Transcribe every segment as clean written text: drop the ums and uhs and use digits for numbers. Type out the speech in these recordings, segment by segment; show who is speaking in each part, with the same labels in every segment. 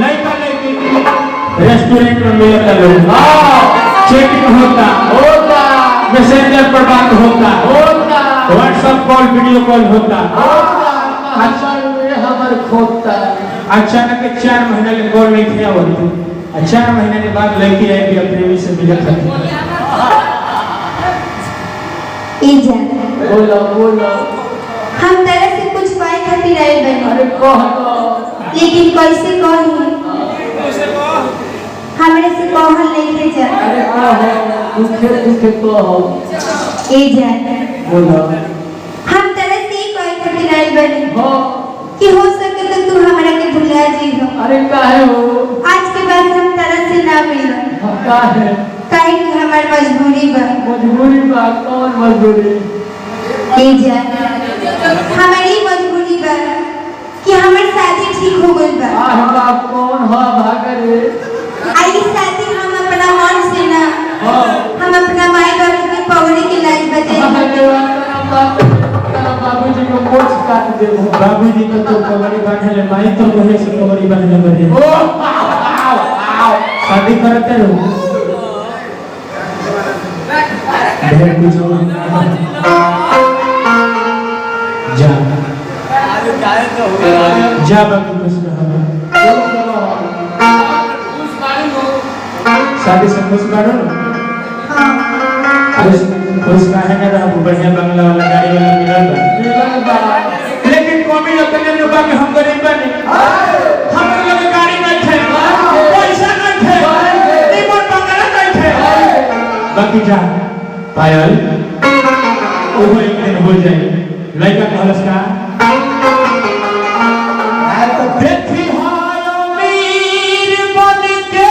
Speaker 1: लड़का लड़की रेस्टोरेंट में मिलता लोग चैटिंग होता मैसेंजर पर बात होता व्हाट्सएप कॉल वीडियो कॉल होता अचानक 4 महीना के कॉल नहीं किया होता 4 महीने के बाद लड़की आएगी प्रेमी से मिला
Speaker 2: बोलो हम तरह से कुछ पाए खातिर आए बने
Speaker 3: अरे
Speaker 2: लेकिन कैसे कही हमरे से कहल नहीं के जा
Speaker 3: अरे दुखे कहो
Speaker 2: ए जान
Speaker 3: बोलो
Speaker 2: हम तरह से कोई खातिर आए बने
Speaker 3: हो
Speaker 2: कि हो सके तो तू हमरा के भुला जीहो
Speaker 3: अरे काहे हो
Speaker 2: आज के बाद हम तरह से ना मिलो
Speaker 3: काहे
Speaker 2: कि हमार मजबूरी बा
Speaker 3: कौन मजबूरी
Speaker 2: ए जान हमारी मजबूरी बा कि हमर शादी ठीक हो गइल बा
Speaker 3: बाप कौन हो भागरे
Speaker 2: आई शादी हम अपना मन से ना हम अपना माई बाप के पौड़ी के लाज बजाई
Speaker 3: बाबूजी को मोच काट दे
Speaker 1: बाबूजी को तो पगड़ी बांधले माई तो कहे से पगड़ी बांधले बजे शादी करते रहो ढेर कुछ जा बाकी कुछ शादी से खुश करो खुश काहे ना रहो बढ़िया बंगला वाला गाड़ी वाला मिलल बा लेकिन कमी अपने लोग के हम गरीब बने हम लोग गाड़ी नहीं थे पैसा नहीं थे निमन बंगला नहीं थे बाकी जा पायल वो एक दिन हो जाए लड़का कहलस का देखी हायो मीर बन के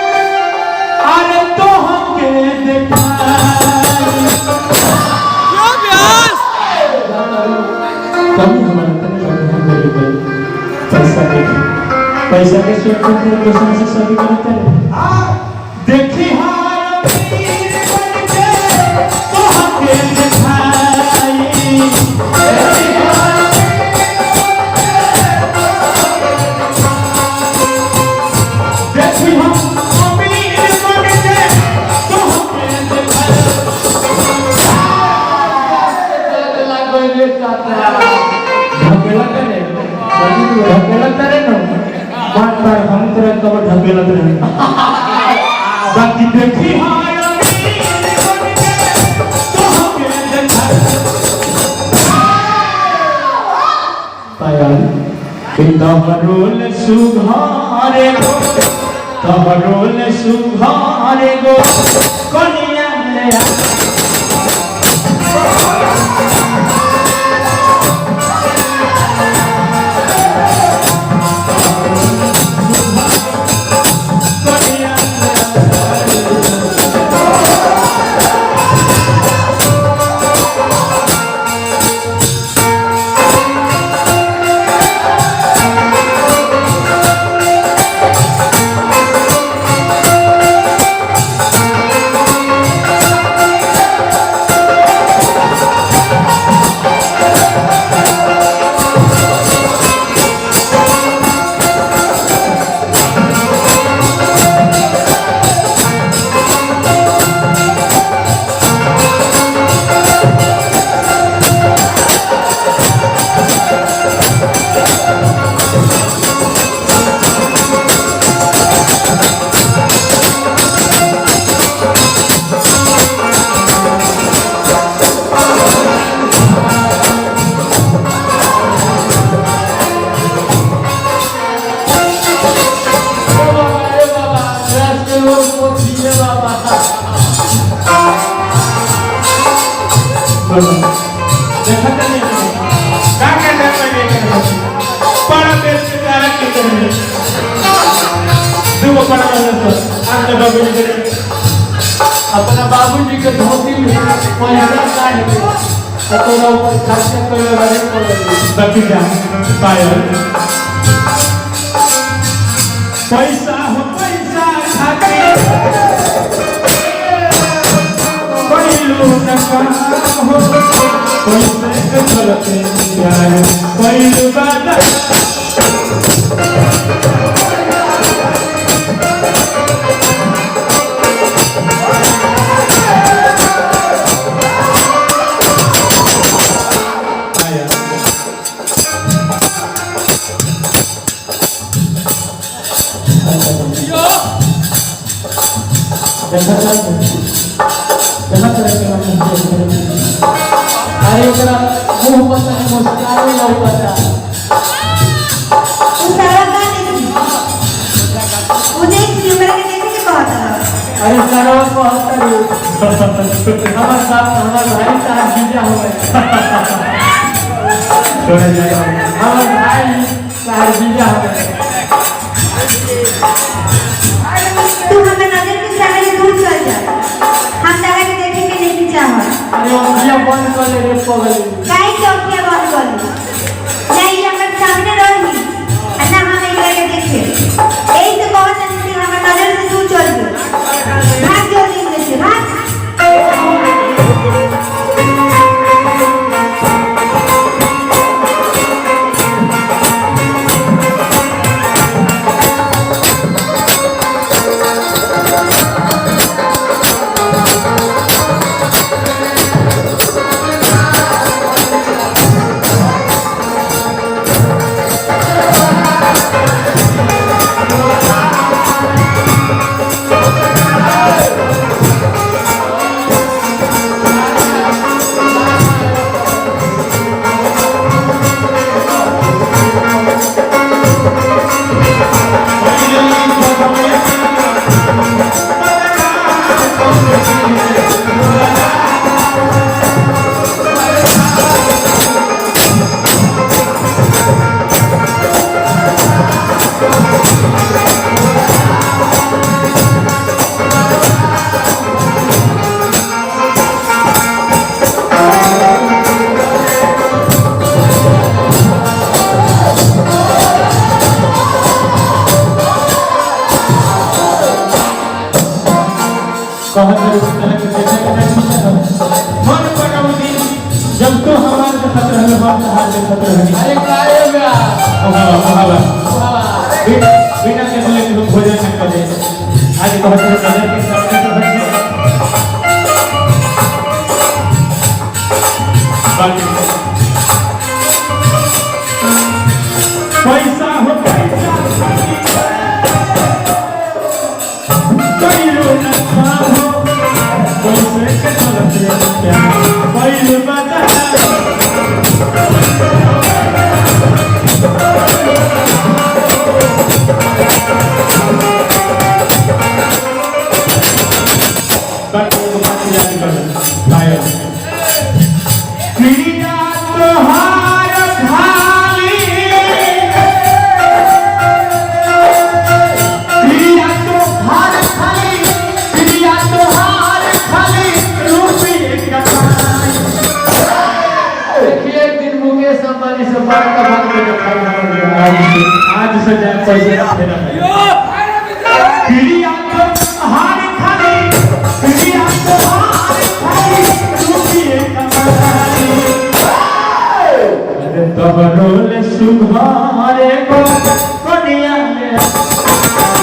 Speaker 1: अरे तो हमके देखा कभी हमारा पैसा के सोच के दूसरे से शादी करते हैं देखी हां बन के तो हमके दिखाई देखी हम अमीर बन के तो हमके दिखाई
Speaker 3: लागले काटा
Speaker 1: ढकेला करे न बात पर हम तरह तो ढकेला करे बाकी देखी हां तो हमके देखा पायल तोहरोल सुघारे गो तोहरोल सुघारे गो कनिया ले देखा नहीं का कहते हैं पढ़ा देश के तारा की तरह दो पढ़ा तो आज बाबूजी
Speaker 3: अपना बाबूजी के धोती में पैसा काट के तोरा ऊपर खर्च करे वाले को
Speaker 1: बाकी जा पायल पैसा हो पैसा खाके कोई लोग ना हो पैसे के चलते
Speaker 3: अरे एकरा मुंह पता है मुस्कान नहीं पता
Speaker 2: तू सारा का देखी वो देख हमरा के देखे के कहत रहा
Speaker 3: अरे सारा बहुत करू हमारा साथ हमारा भाई का जीजा हो गया
Speaker 1: छोड़ जाए
Speaker 3: हमारा भाई का जीजा हो गया
Speaker 2: तू हमें नजर के सामने दूर चल जा हम तारा के देखे के नहीं चाहत
Speaker 3: अरे वो बंद कर ले रे पगली
Speaker 2: काहे चौकिया बंद कर ली नहीं हमर सामने रही अन्ना हम एकरा के देखे एई तो बहुत अच्छी हमर नजर से दूर चल गयो भाग जो दिन से भाग
Speaker 1: जब तो हमारे खतर है बात हाल में खतर है
Speaker 3: अरे काहे बा
Speaker 1: बिना के बोले कि हम भोजन न करे आज बहुत नजर के सामने तो है पैसा हो पैसा कोई रो न हो पैसे के चलते क्या कोई बता आज से जाए पैसे देना पीढ़िया तो हार खाली पीढ़िया तो हार खाली रूपी कमाई अरे तब रोले सुघारे को कनिया में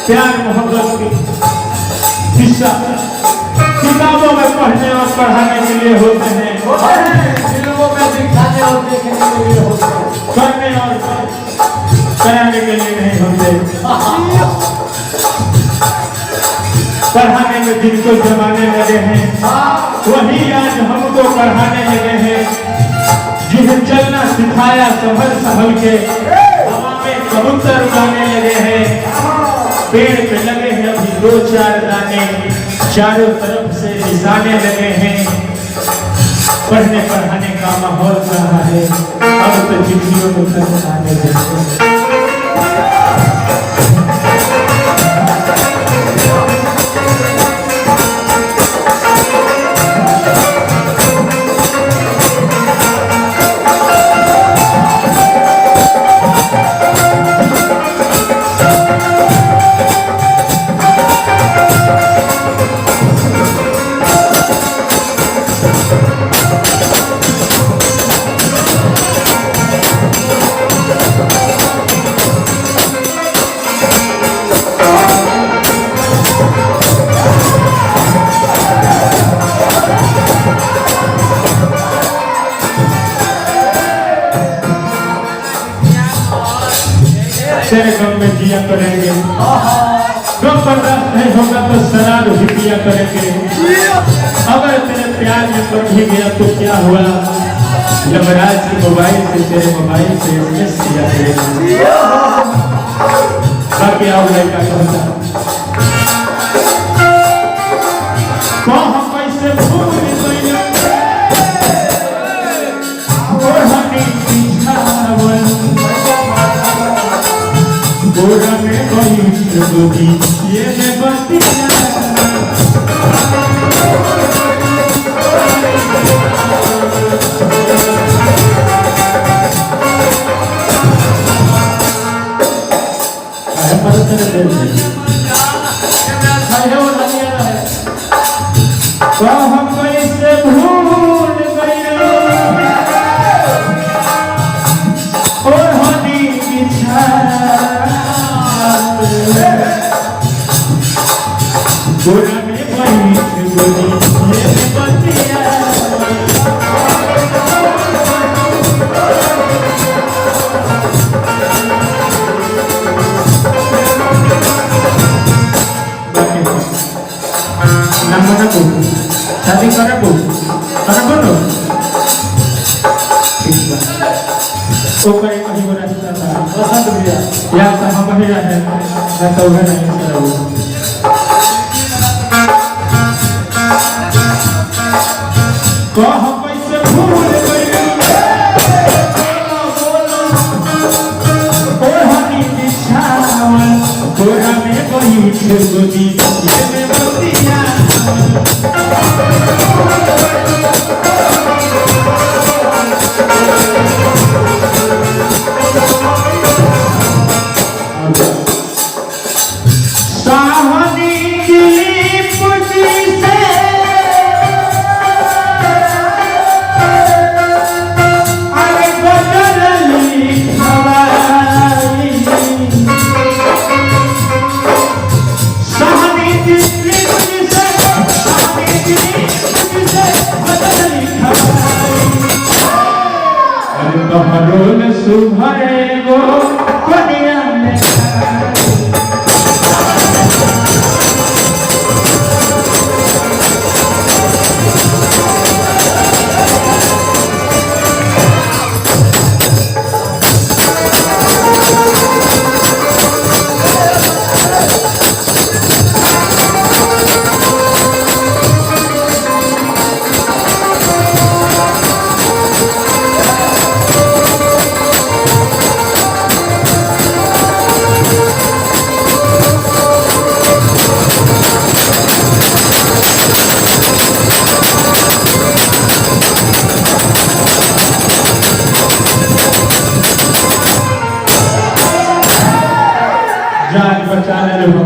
Speaker 1: प्यार मोहब्बत की हिस्सा पढ़ाने के लिए होते हैं,
Speaker 3: फिल्मों में दिखाने और देखने के लिए होते हैं,
Speaker 1: करने और कराने के लिए नहीं होते। पढ़ाने में जिनको जमाने लगे हैं वही आज हमको पढ़ाने लगे हैं। जिन्हें चलना सिखाया संभल संभल के हवा में कबूतर उड़ाने लगे हैं। पेड़ पे लगे हैं अभी 2-4 दाने, चारों तरफ से निशाने लगे हैं। पढ़ने पढ़ाने का माहौल रहा है, अब तो चिट्ठियों में खत आने लगे हैं। तेरे गम में जिया करेंगे, गम बर्दाश्त नहीं होगा तो शराब भी पिया करेंगे। अगर तेरे प्यार में पड़ भी गया तो क्या हुआ, यमराज की मोबाइल से तेरे मोबाइल से एसएमएस किया करेंगे। बाकी आओ लड़का कहता तो हम कैसे भूल गए गोरा में कोई प्रभुदी ये मैं बतिया तो हम कैसे भूल गए और हनी की गोरा में कोई प्रभुदी ये मैं बतिया शादी करबो करबो ओकरे कहीं रास्ता था पसंद भैया या तो हम ही रहे ना तो वह नहीं करबो को हम कैसे भूल गए ओ हनी बिछावन गोरा में कोई छुगदी ये में बतिया साहनी की पुजी से अरे बदली हवाई साहनी की पुजी से बदली हवाई अरे बहरोल सुभरे गो कनिया में जान बचाने लो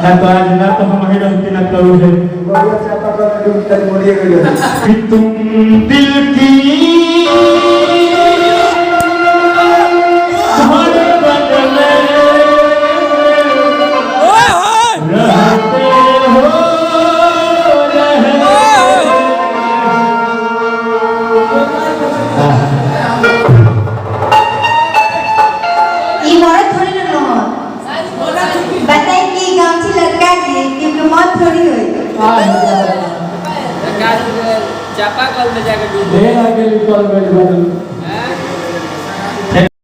Speaker 1: ना तो आज ना तो हम ही रहती ना करूँ है कि तुम दिल की धड़कन में रहते हो
Speaker 4: चापा कल में जाके डूब
Speaker 3: ढेर आगे निकल गए